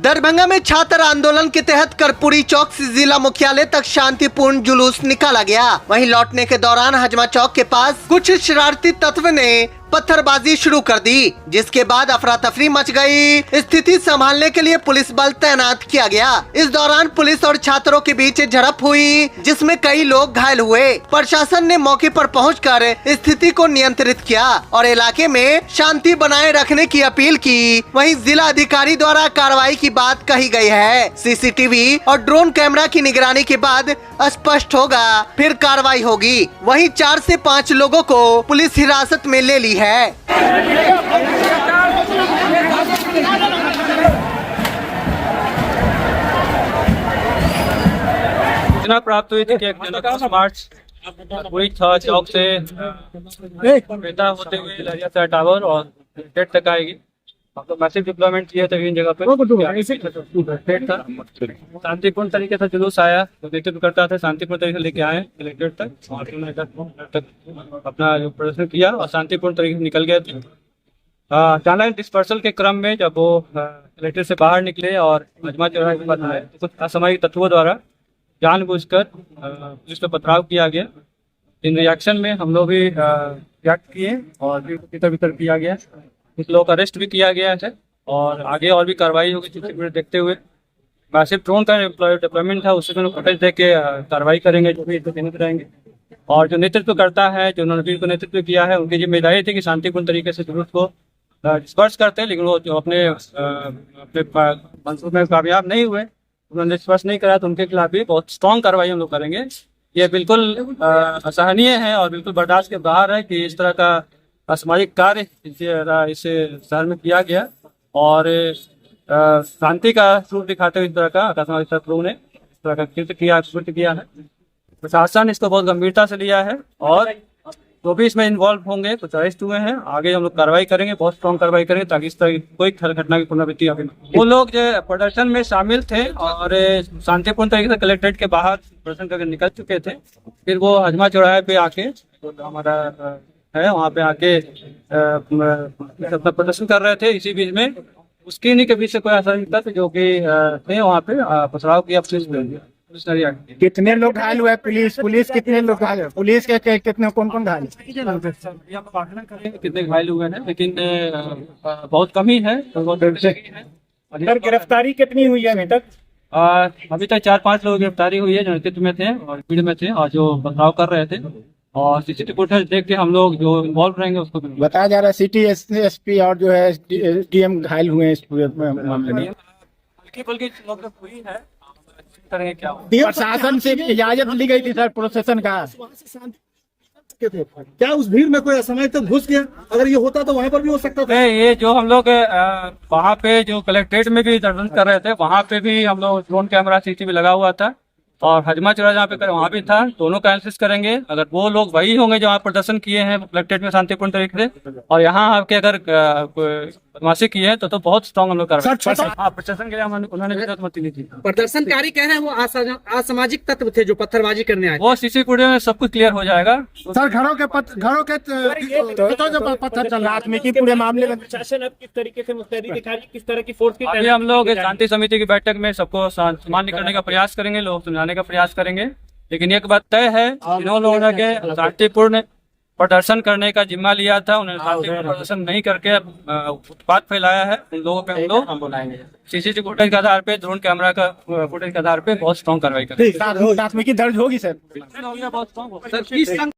दरभंगा में छात्र आंदोलन के तहत कर्पूरी चौक से जिला मुख्यालय तक शांतिपूर्ण जुलूस निकाला गया। वहीं लौटने के दौरान हजमा चौक के पास कुछ शरारती तत्व ने पत्थरबाजी शुरू कर दी, जिसके बाद अफरा तफरी मच गई। स्थिति संभालने के लिए पुलिस बल तैनात किया गया। इस दौरान पुलिस और छात्रों के बीच झड़प हुई, जिसमें कई लोग घायल हुए। प्रशासन ने मौके पर पहुंचकर स्थिति को नियंत्रित किया और इलाके में शांति बनाए रखने की अपील की। वहीं जिला अधिकारी द्वारा कार्रवाई की बात कही गई है। सीसीटीवी और ड्रोन कैमरा की निगरानी के बाद स्पष्ट होगा, फिर कार्रवाई होगी। वहीं 4 से 5 लोगों को पुलिस हिरासत में ले ली है। सूचना प्राप्त हुई थी कि एक जनता मार्च पूरी चौक से बेटा होते हुए लहरिया टावर और गेट तक आएगी। तो मैसिव डिप्लॉयमेंट किया था इन जगह पे। था शांतिपूर्ण तरीके से जुलूस आया, तो नेतृत्व करता था शांतिपूर्ण तरीके से लेके आए कलेक्ट्रेट तक और तक अपना जो प्रदर्शन किया और शांतिपूर्ण तरीके से निकल गए थे। अचानक डिस्पर्सल के क्रम में जब वो कलेक्ट्रेट से बाहर निकले और हजमा चौराहे के पास आए, कुछ असामाजिक तत्वों द्वारा जानबूझकर पुलिस पर पथराव किया गया। इन रिएक्शन में हम लोग भी रिएक्ट किए और भीतर किया गया। कुछ लोग अरेस्ट भी किया गया है और आगे और भी कार्रवाई होगी। चित्र देखते हुए मैसिव ड्रोन का डिप्लॉयमेंट था, उससे फुटेज देख के कार्रवाई करेंगे, जो भी तैनात रहेंगे। और जो नेतृत्व करता है, जो रणवीर को नेतृत्व किया है, उनकी जिम्मेदारी थी कि शांतिपूर्ण तरीके से जुलूस को डिस्पर्स करते हैं, लेकिन वो जो अपने मंसूबे में कामयाब नहीं हुए, उन्होंने डिस्पर्स नहीं करा, तो उनके खिलाफ भी बहुत स्ट्रॉन्ग कार्रवाई हम लोग करेंगे। ये बिल्कुल असहनीय है और बिल्कुल बर्दाश्त के बाहर है कि इस तरह का असामाजिक कार्य इस शहर में किया गया और शांति का रूप दिखाते हुए इस तरह का असामाजिक तत्वों ने इस तरह का कृत्य किया है। प्रशासन इसको बहुत गंभीरता से लिया है और जो भी इसमें इन्वॉल्व होंगे, कुछ अरेस्ट हुए हैं, आगे हम लोग कार्रवाई करेंगे, बहुत स्ट्रॉन्ग कार्रवाई करेंगे ताकि इस तरह की कोई घटना की पुनरावृत्ति आगे न हो। वो लोग जो प्रदर्शन में शामिल थे और शांतिपूर्ण तरीके से कलेक्ट्रेट के बाहर प्रदर्शन करके निकल चुके थे। फिर वो हजमा चौराहे पे आके हमारा है वहाँ पे आके अपना प्रदर्शन कर रहे थे। इसी बीच में उसके इन्हीं के बीच से कोई असामाजिक तत्व जो कि थे वहाँ पे पथराव किया। पुलिस ने रिएक्ट। कितने लोग घायल हुए? पुलिस कितने लोग घायल हुए? पुलिस के कितने कौन घायल? कितने घायल हुए हैं, लेकिन बहुत कम ही है। सर, गिरफ्तारी कितनी हुई है अभी तक? अभी तक 4-5 लोग गिरफ्तारी हुई है जो नेतृत्व में थे और भीड़ में थे और जो पथराव कर रहे थे। और सीसीटीवी फुटेज देख के हम लोग जो इन्वॉल्व रहेंगे उसको बताया जा रहा है। सिटी एसपी और जो है डीएम घायल हुए हैं इस पूरे मामले में। हल्की फुल्की हुई है। क्या प्रशासन से इजाजत ली गई थी सर प्रोसेशन का? क्या उस भीड़ में कोई असामाजिक तत्व घुस गया? अगर ये होता तो वहाँ पर भी हो सकता था। ये जो हम लोग वहाँ पे जो कलेक्ट्रेट में भी प्रदर्शन कर रहे थे, वहाँ पे भी हम लोग ड्रोन कैमरा सीसीटीवी लगा हुआ था और हजमा चौराहा जहाँ पे वहाँ भी था। दोनों का एनालिसिस करेंगे। अगर वो लोग वही होंगे जो वहाँ प्रदर्शन किए हैं कलेक्ट्रेट में शांतिपूर्ण तरीके से और यहाँ आपके अगर बदमाशी की है तो बहुत स्ट्रॉन्ग हम लोग कर रहे हैं। प्रशासन के लिए उन्होंने भी अनुमति ली थी। प्रदर्शनकारी कह रहे हैं वो असामाजिक तत्व थे जो पत्थरबाजी करने आए। वो सीसी फुटेज में सब कुछ क्लियर हो जाएगा। सर, घरों के पत्थर चल रहा है पूरे मामले में। प्रशासन अब किस तरीके से मुस्तैदी दिखा रही, किस तरह की फोर्स की? अभी हम लोग शांति समिति की बैठक में सबको सामान्य करने का प्रयास करेंगे, लोग समझाने का प्रयास करेंगे। लेकिन एक बात तय है, जिन्होंने लोगों ने शांतिपूर्ण प्रदर्शन करने का जिम्मा लिया था, उन्होंने शांतिपूर्ण प्रदर्शन नहीं करके उत्पात फैलाया है। उन लोगों पे हम लोग सीसीटीवी फुटेज के आधार पे, ड्रोन कैमरा का फुटेज के आधार पे बहुत स्ट्रॉन्ग कार्रवाई करेंगे। प्राथमिकी दर्ज होगी सर? बहुत स्ट्रॉन्ग।